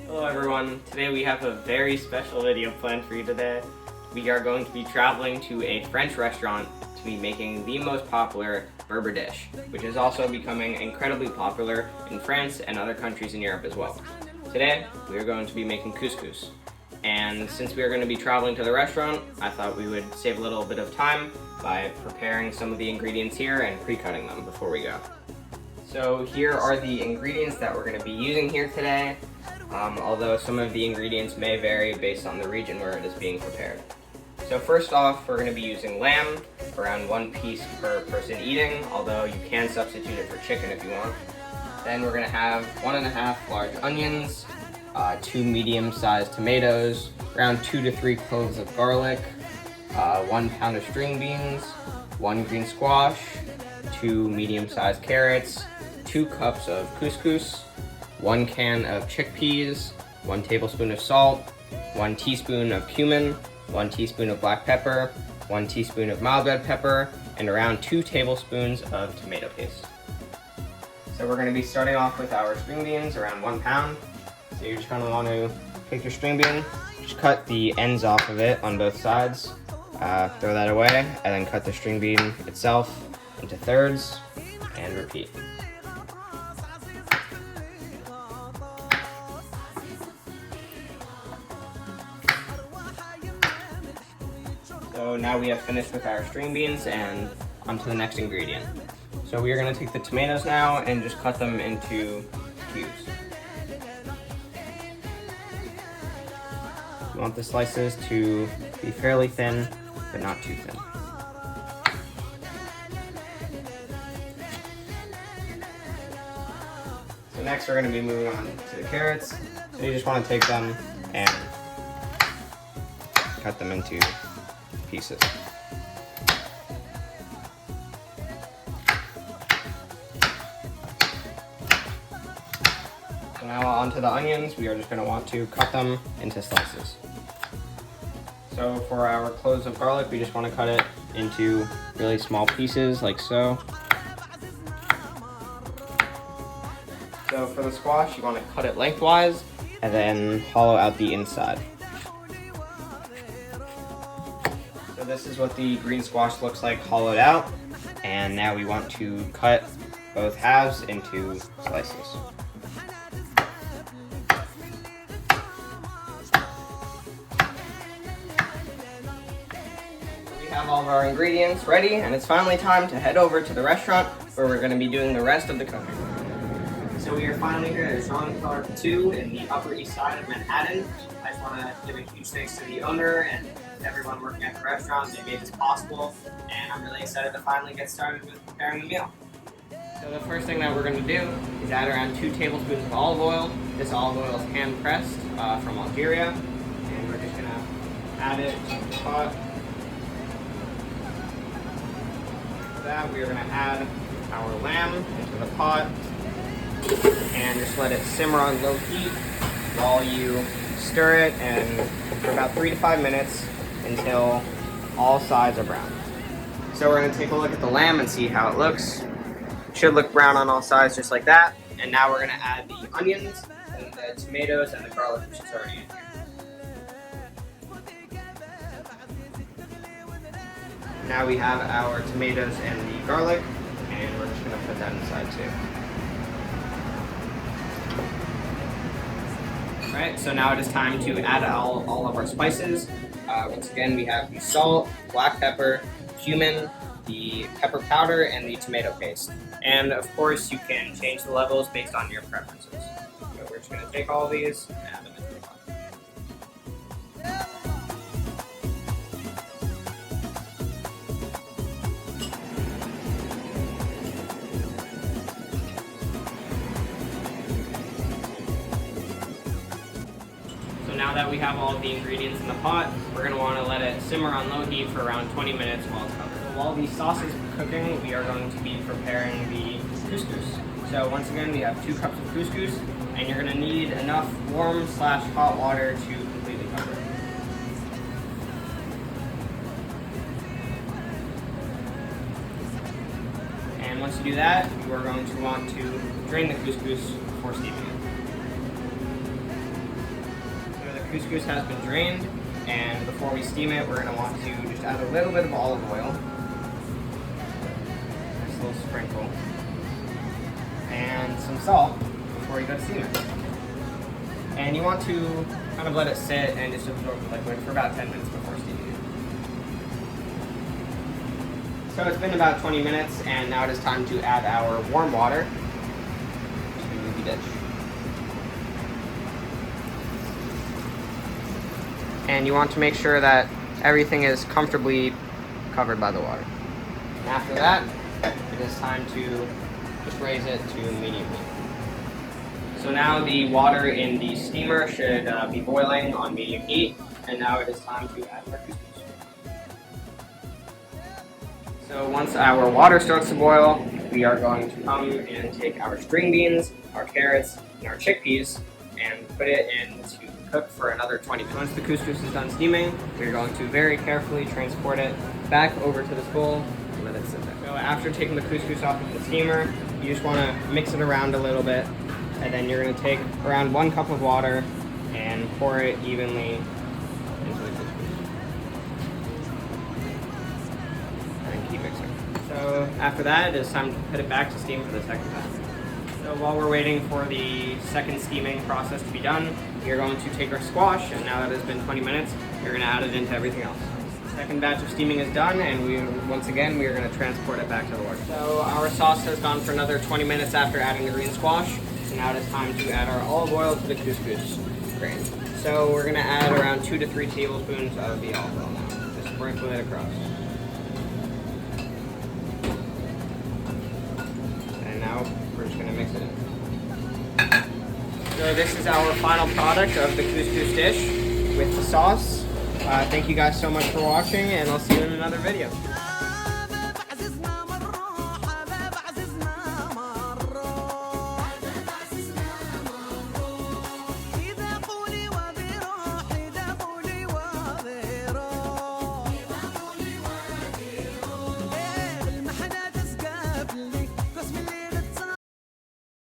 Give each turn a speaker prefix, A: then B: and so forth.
A: Hello everyone, today we have a very special video planned for you today. We are going to be traveling to a French restaurant to be making the most popular Berber dish, which is also becoming incredibly popular in France and other countries in Europe as well. Today, we are going to be making couscous. And since we are going to be traveling to the restaurant, I thought we would save a little bit of time by preparing some of the ingredients here and pre-cutting them before we go. So here are the ingredients that we're going to be using here today, although some of the ingredients may vary based on the region where it is being prepared. So first off, we're going to be using lamb, around 1 piece per person eating, although you can substitute it for chicken if you want. Then we're going to have 1.5 large onions, 2 medium-sized tomatoes, around 2 to 3 cloves of garlic, 1 pound of string beans, 1 green squash, 2 medium-sized carrots, 2 cups of couscous, 1 can of chickpeas, 1 tablespoon of salt, 1 teaspoon of cumin, 1 teaspoon of black pepper, 1 teaspoon of mild red pepper, and around 2 tablespoons of tomato paste. So we're going to be starting off with our string beans, around 1 pound. So you're just going to want to take your string bean, just cut the ends off of it on both sides, throw that away, and then cut the string bean itself into thirds, and repeat. So now we have finished with our string beans and on to the next ingredient. So we are going to take the tomatoes now and just cut them into cubes. You want the slices to be fairly thin, but not too thin. So next we're going to be moving on to the carrots. So you just want to take them and cut them into pieces. So now on to the onions. We are just going to want to cut them into slices. So for our cloves of garlic, we just want to cut it into really small pieces like so. So for the squash, you want to cut it lengthwise and then hollow out the inside. So this is what the green squash looks like hollowed out, and now we want to cut both halves into slices. We have all of our ingredients ready, and it's finally time to head over to the restaurant where we're going to be doing the rest of the cooking. So we are finally here at Jean Claude 2 in the Upper East Side of Manhattan. I just want to give a huge thanks to the owner and everyone working at the restaurant. They made this possible, and I'm really excited to finally get started with preparing the meal. So the first thing that we're going to do is add around 2 tablespoons of olive oil. This olive oil is hand pressed from Algeria, and we're just going to add it to the pot. After that, we are going to add our lamb into the pot and just let it simmer on low heat while you stir it and for about 3 to 5 minutes until all sides are brown. So we're going to take a look at the lamb and see how it looks. It should look brown on all sides just like that. And now we're going to add the onions and the tomatoes and the garlic, which is already in here. Now we have our tomatoes and the garlic, and we're just going to put that inside too. Alright, so now it is time to add all of our spices. Once again, we have the salt, black pepper, cumin, the pepper powder, and the tomato paste. And of course, you can change the levels based on your preferences. So we're just going to take all of these and add them into the pot. Now that we have all of the ingredients in the pot, we're going to want to let it simmer on low heat for around 20 minutes while it's covered. So while the sauce is cooking, we are going to be preparing the couscous. So once again, we have 2 cups of couscous, and you're going to need enough warm/hot water to completely cover it. And And once you do that, you are going to want to drain the couscous before steaming it. So the couscous has been drained, and before we steam it, we're going to want to just add a little bit of olive oil. Just a little sprinkle. And some salt before you go to steam it. And you want to kind of let it sit and just absorb the liquid for about 10 minutes before steaming it. So it's been about 20 minutes, and now it is time to add our warm water to the dish. And you want to make sure that everything is comfortably covered by the water. And after that, it is time to just raise it to medium heat. So now the water in the steamer should be boiling on medium heat, and now it is time to add our couscous. So once our water starts to boil, we are going to come and take our string beans, our carrots, and our chickpeas and put it in to cook for another 20 minutes. Once the couscous is done steaming, we're going to very carefully transport it back over to this bowl and let it sit there. So after taking the couscous off of the steamer, you just want to mix it around a little bit, and then you're going to take around 1 cup of water and pour it evenly into the couscous. And keep mixing. So after that, it's time to put it back to steam for the second time. So while we're waiting for the second steaming process to be done, we're going to take our squash, and now that it's been 20 minutes, you're going to add it into everything else. The second batch of steaming is done, and once again, we are going to transport it back to the water. So our sauce has gone for another 20 minutes after adding the green squash, so now it is time to add our olive oil to the couscous grain. So we're going to add around 2 to 3 tablespoons of the olive oil now. Just sprinkle it across. And now we're just going to mix it in. So this is our final product of the couscous dish with the sauce. Thank you guys so much for watching, and I'll see you in another video.